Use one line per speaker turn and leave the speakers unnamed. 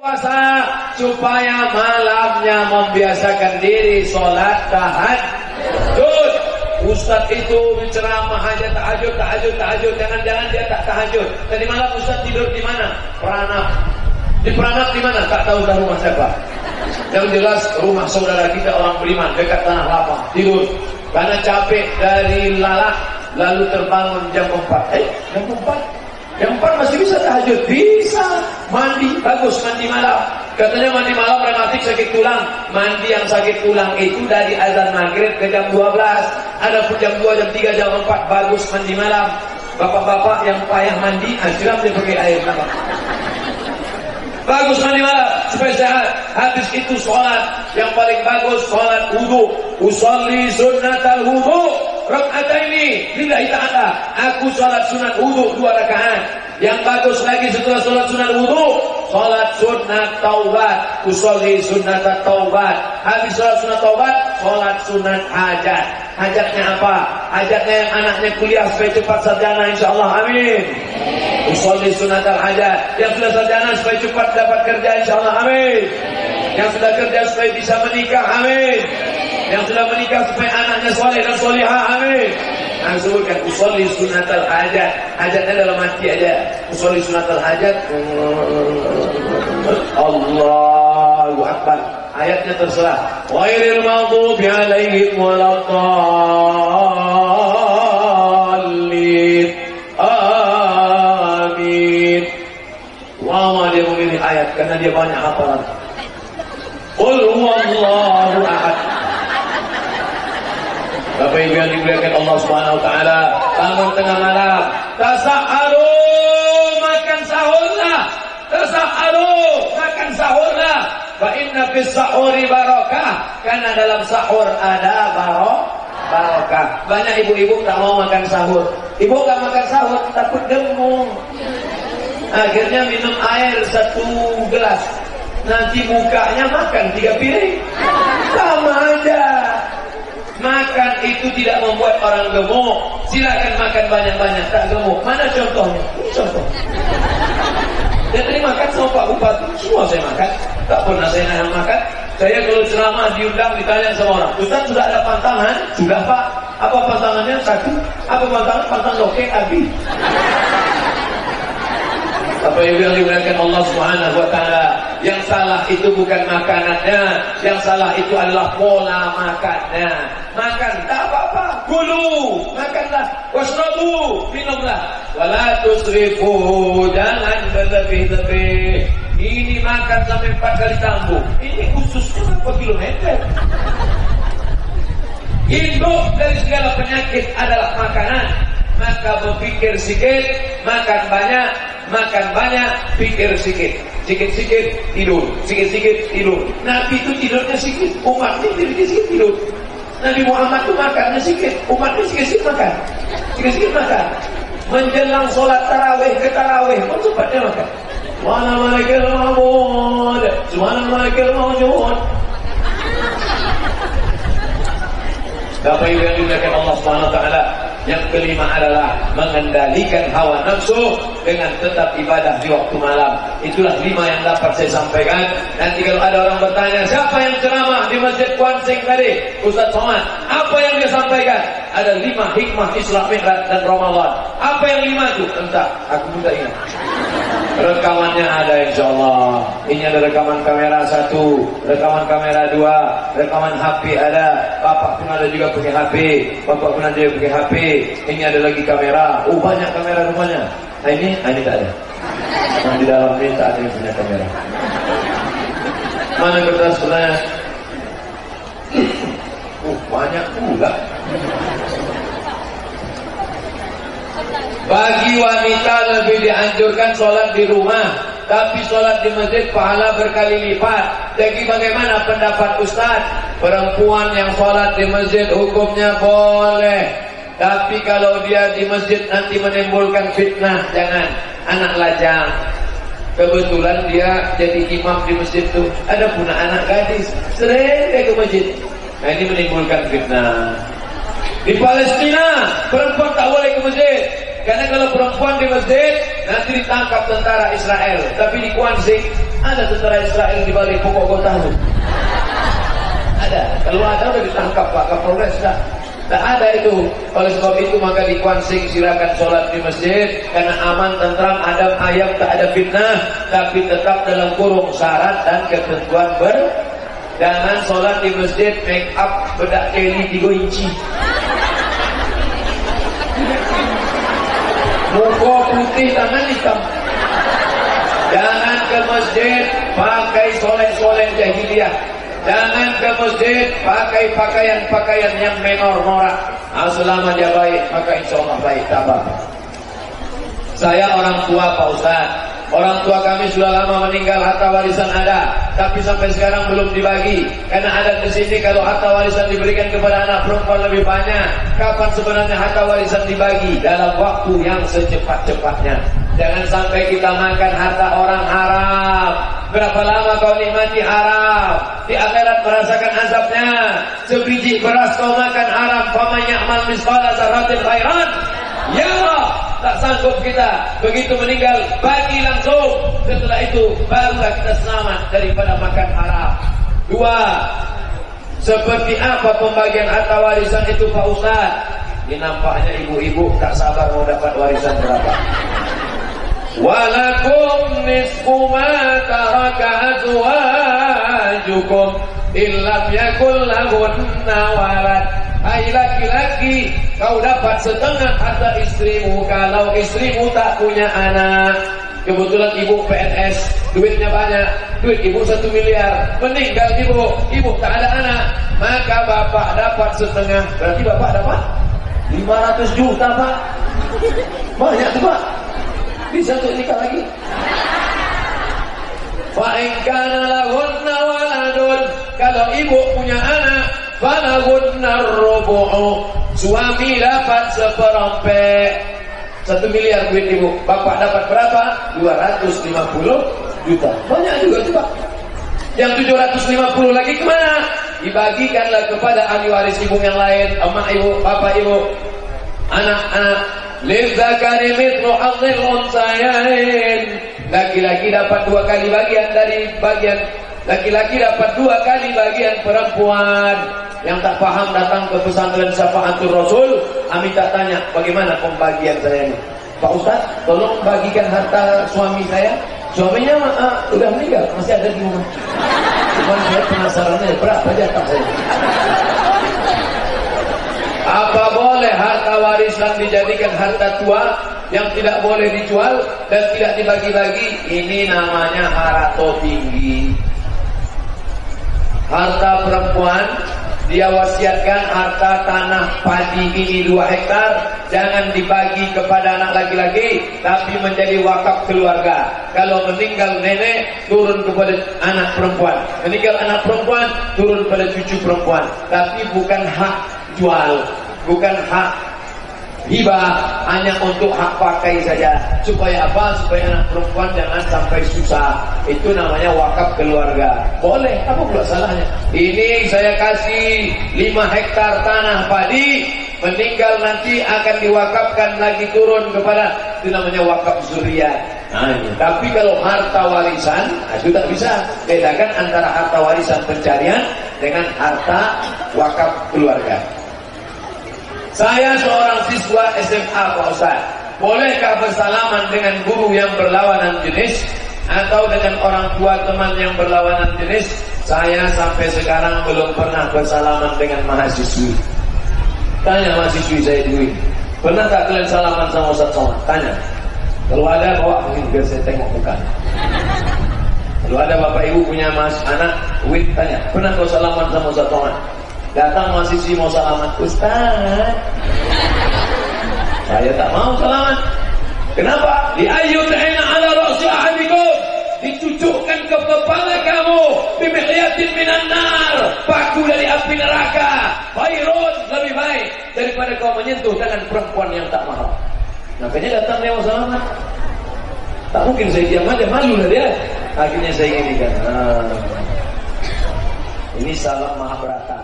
puasa supaya malamnya membiasakan diri sholat tahajud. Ustaz itu menceramah aja tahajud, jangan-jangan dia tak tahajud. Tadi malam Ustaz tidur di mana? Peranap. Di Peranap di mana? Tak tahu dah rumah siapa. Yang jelas rumah saudara kita orang beriman dekat Tanah Lapang. Tidur karena capek dari lalat, lalu terbangun jam 4. Jam 4 masih bisa tahajud? Bisa. Mandi, bagus mandi malam. Katanya mandi malam rematik sakit tulang. Mandi yang sakit tulang itu dari azan maghrib ke jam 12. Ada pun jam 2, jam 3, jam 4 bagus mandi malam. Bapak-bapak yang payah mandi, siram dia pakai air malam. Bagus mandi malam supaya sehat. Habis itu sholat yang paling bagus sholat wudu. Usolli sunnatal wudu raka'ataini lillahi ta'ala. Aku sholat sunat wudu 2 rakaat. Yang bagus lagi setelah sholat sunat wudu, sholat sunat taubat. Usolli sunnatat taubat. Habis sholat sunat taubat, sholat sunat hajat. Hajatnya apa? Hajatnya yang anaknya kuliah supaya cepat sarjana insyaallah, amin. Usolli sunatal hajat. Yang sudah sarjana supaya cepat dapat kerja insyaallah, amin. Yang sudah kerja supaya bisa menikah, amin. Yang sudah menikah supaya anaknya soleh dan solihah, amin. Nah, sebutkan usolli sunatal hajat. Hajatnya dalam hati aja. Usolli sunatal hajat. Allahu Akbar. Ayatnya terserah. Ghairil maghdubi alaihim waladdallin. Amin. Lama dia memilih ayat karena dia banyak hafalan. Qul huwallahu ahad. Bapak Ibu yang dimuliakan Allah Subhanahu wa taala, bangun tengah malam, tasahharu, makan sahurlah. Tasahharu, makan sahurlah. Fa inna fis sahuri barakah, karena dalam sahur ada barakah. Banyak ibu-ibu tak mau makan sahur. Ibu tak makan sahur takut gemuk. Akhirnya minum air 1 gelas. Nanti bukanya makan 3 piring. Sama aja. Makan itu tidak membuat orang gemuk. Silakan makan banyak-banyak tak gemuk. Mana contohnya? Ini contoh. Dia tadi makan sama Pak Bupati, semua saya makan. Tak pernah saya nahan makan. Saya kalau ceramah diundang ditanya sama orang, Ustaz sudah ada pantangan? Sudah Pak. Apa pantangannya? 1. Apa pantangan? Pantang loke abi. Apa yang dimuliakan Allah Subhanahu wa taala, yang salah itu bukan makanannya, yang salah itu adalah pola makannya. Makan tak apa-apa, kulu, makanlah, wasrabu, minumlah, wala tusrifu, jangan berlebih-lebih. Ini makan sampai 4 kali tambung. Ini khususnya berapa kilometer? Induk dari segala penyakit adalah makanan. Maka berpikir sikit, makan banyak, pikir sikit. Sikit-sikit tidur, sikit-sikit tidur. Nabi itu tidurnya sikit, umatnya sikit tidur. Nabi Muhammad itu makannya sikit, umatnya sikit-sikit makan. Sikit-sikit makan. Menjelang sholat tarawih ke tarawih pun sempatnya makan. Subhana malikil mahmud, subhana malikil mawjud. Bapak Ibu yang dimuliakan Allah Subhanahu wa taala, yang kelima adalah mengendalikan hawa nafsu dengan tetap ibadah di waktu malam. Itulah 5 yang dapat saya sampaikan. Nanti kalau ada orang bertanya, siapa yang ceramah di Masjid Kuansing tadi? Ustaz Somad. Apa yang dia sampaikan? Ada 5 hikmah Isra Mi'raj dan Ramadan. Apa yang 5 itu? Entah, aku minta ingat. Rekamannya ada insyaallah. Ini ada rekaman kamera 1, rekaman kamera 2, rekaman HP ada. Bapak pun ada juga pakai HP, bapak pun ada juga pakai HP. Ini ada lagi kamera. Oh, banyak kamera rupanya. Nah ini tak ada. Nah, di dalam ini tak ada yang punya kamera. Mana kertas-kertasnya? Banyak pula. Bagi wanita lebih dianjurkan sholat di rumah, tapi sholat di masjid pahala berkali lipat. Jadi bagaimana pendapat Ustaz? Perempuan yang sholat di masjid hukumnya boleh, tapi kalau dia di masjid nanti menimbulkan fitnah, jangan. Anak lajang, kebetulan dia jadi imam di masjid itu, ada pula anak gadis sering dia ke masjid. Nah ini menimbulkan fitnah. Di Palestina perempuan tak boleh ke masjid, karena kalau perempuan di masjid nanti ditangkap tentara Israel. Tapi di Kuansing Ada tentara Israel di balik pokok kota itu. Ada. Kalau ada udah ditangkap Pak Kapolres dah. Tak ada itu. Oleh sebab itu maka dikuansing silakan sholat di masjid karena aman, tentram, adab, ayam, tak ada fitnah, tapi tetap dalam kurung syarat dan ketentuan jangan sholat di masjid make up bedak teli 3 inci. Muka putih tangan hitam. Jangan ke masjid pakai soleh-soleh jahiliyah. Jangan ke masjid pakai pakaian-pakaian yang menor norak. Selama dia baik, maka insya Allah baik tabah. Saya orang tua Pak Ustaz. Orang tua kami sudah lama meninggal, harta warisan ada, tapi sampai sekarang belum dibagi. Karena ada di sini kalau harta warisan diberikan kepada anak perempuan lebih banyak. Kapan sebenarnya harta warisan dibagi? Dalam waktu yang secepat-cepatnya. Jangan sampai kita makan harta orang haram. Berapa lama kau nikmati haram? Di akhirat merasakan azabnya. Sebiji beras kau makan haram, faman ya'mal misqala dzarratin khairan yarah. Tak sanggup kita begitu meninggal bagi langsung. Setelah itu barulah kita selamat daripada makan haram. 2. Seperti apa pembagian harta warisan itu Pak Ustaz? Ini nampaknya ibu-ibu tak sabar mau dapat warisan berapa. Walakum nisfu ma taraka azwajukum illam yakul lahunna walad. Hai laki-laki, kau dapat setengah harta istrimu kalau istrimu tak punya anak. Kebetulan ibu PNS, duitnya banyak, duit ibu 1 miliar. Meninggal ibu tak ada anak, maka bapak dapat setengah. Berarti bapak dapat 500 juta Pak. Banyak tuh Pak. Bisa untuk nikah lagi. Fa in kana lahunna waladun, kalau ibu punya anak, falahunna rubu'u, suami dapat seperempat. 1 miliar duit ibu, bapak dapat berapa? 250 juta. Banyak juga tuh Pak. Yang 750 lagi kemana? Dibagikanlah kepada ahli waris ibu yang lain, emak ibu, bapak ibu, anak-anak. Lidzakari mithlu hadzil unsayain. Laki-laki dapat 2 kali bagian dari bagian. Laki-laki dapat 2 kali bagian perempuan. Yang tak paham datang ke pesantren Syafaatul Rasul. Amin tak tanya bagaimana pembagian saya ini. Pak Ustaz, tolong bagikan harta suami saya. Suaminya udah meninggal, masih ada di rumah. Cuma saya penasarannya berapa jatah saya. Apa boleh harta warisan dijadikan harta tua yang tidak boleh dijual dan tidak dibagi-bagi? Ini namanya harato tinggi. Harta perempuan, dia wasiatkan harta tanah padi ini 2 hektar jangan dibagi kepada anak laki-laki, tapi menjadi wakaf keluarga. Kalau meninggal nenek, turun kepada anak perempuan. Meninggal anak perempuan, turun pada cucu perempuan. Tapi bukan hak jual, bukan hak hibah, hanya untuk hak pakai saja. Supaya apa? Supaya anak perempuan jangan sampai susah. Itu namanya wakaf keluarga. Boleh, apa pula salahnya? Ini saya kasih 5 hektar tanah padi, meninggal nanti akan diwakafkan lagi turun kepada, itu namanya wakaf zuriat. Tapi kalau harta warisan, itu tak bisa. Bedakan antara harta warisan pencarian dengan harta wakaf keluarga. Saya seorang siswa SMA Pak Ustaz. Bolehkah bersalaman dengan guru yang berlawanan jenis atau dengan orang tua teman yang berlawanan jenis? Saya sampai sekarang belum pernah bersalaman dengan mahasiswi. Tanya mahasiswi saya dulu, pernah tak kalian salaman sama Ustaz Somad? Tanya. Kalau ada bawa mungkin biar saya tengok muka. Kalau ada bapak ibu punya anak, tanya, pernah kau salaman sama Ustaz Somad? Datang mahasiswi mau salaman, Ustaz, saya tak mau salaman. Kenapa? Li'ayyud'ina ala ra'si ahadikum, dicucukkan ke kepala kamu bimiqyatin minan nar, paku dari api neraka. Khairun, lebih baik daripada kau menyentuh tangan perempuan yang tak mahram. Makanya datang dia mau salaman. Tak mungkin saya diam aja, malu lah dia. Akhirnya saya gini kan, ini salam Mahabharata.